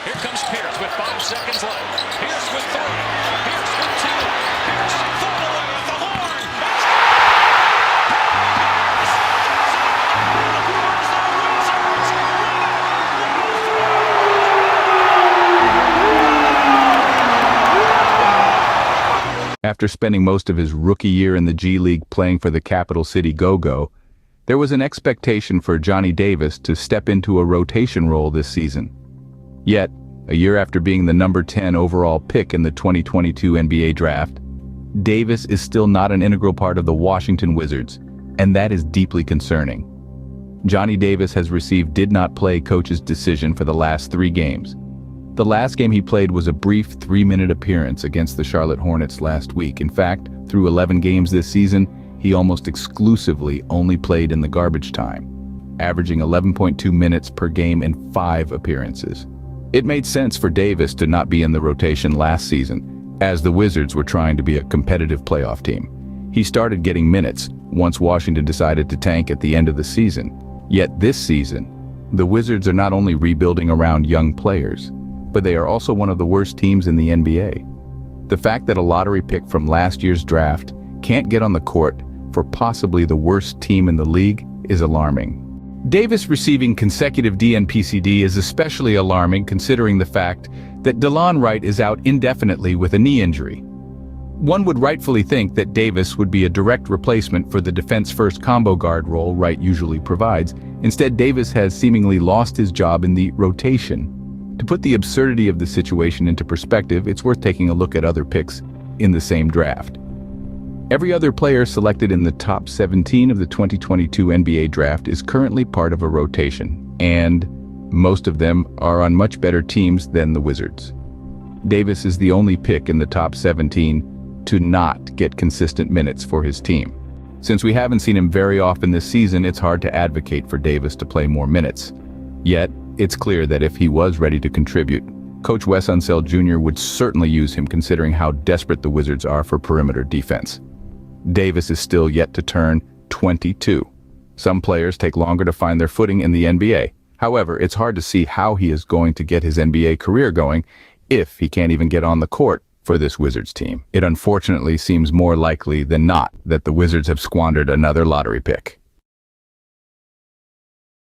Here comes Pierce with 5 seconds left. Pierce with 3. Pierce with 2. Pierce thrown away at the horn. After spending most of his rookie year in the G League playing for the Capital City Go-Go, there was an expectation for Johnny Davis to step into a rotation role this season. Yet, a year after being the number 10 overall pick in the 2022 NBA draft, Davis is still not an integral part of the Washington Wizards, and that is deeply concerning. Johnny Davis has received did not play coach's decision for the last 3 games. The last game he played was a brief 3-minute appearance against the Charlotte Hornets last week. In fact, through 11 games this season, he almost exclusively only played in the garbage time, averaging 11.2 minutes per game in 5 appearances. It made sense for Davis to not be in the rotation last season, as the Wizards were trying to be a competitive playoff team. He started getting minutes once Washington decided to tank at the end of the season. Yet this season, the Wizards are not only rebuilding around young players, but they are also one of the worst teams in the NBA. The fact that a lottery pick from last year's draft can't get on the court for possibly the worst team in the league is alarming. Davis receiving consecutive DNP-CD is especially alarming considering the fact that Delon Wright is out indefinitely with a knee injury. One would rightfully think that Davis would be a direct replacement for the defense-first combo guard role Wright usually provides. Instead, Davis has seemingly lost his job in the rotation. To put the absurdity of the situation into perspective, it's worth taking a look at other picks in the same draft. Every other player selected in the top 17 of the 2022 NBA draft is currently part of a rotation, and most of them are on much better teams than the Wizards. Davis is the only pick in the top 17 to not get consistent minutes for his team. Since we haven't seen him very often this season, it's hard to advocate for Davis to play more minutes. Yet, it's clear that if he was ready to contribute, Coach Wes Unseld Jr. would certainly use him considering how desperate the Wizards are for perimeter defense. Davis is still yet to turn 22. Some players take longer to find their footing in the NBA. However, it's hard to see how he is going to get his NBA career going if he can't even get on the court for this Wizards team. It unfortunately seems more likely than not that the Wizards have squandered another lottery pick.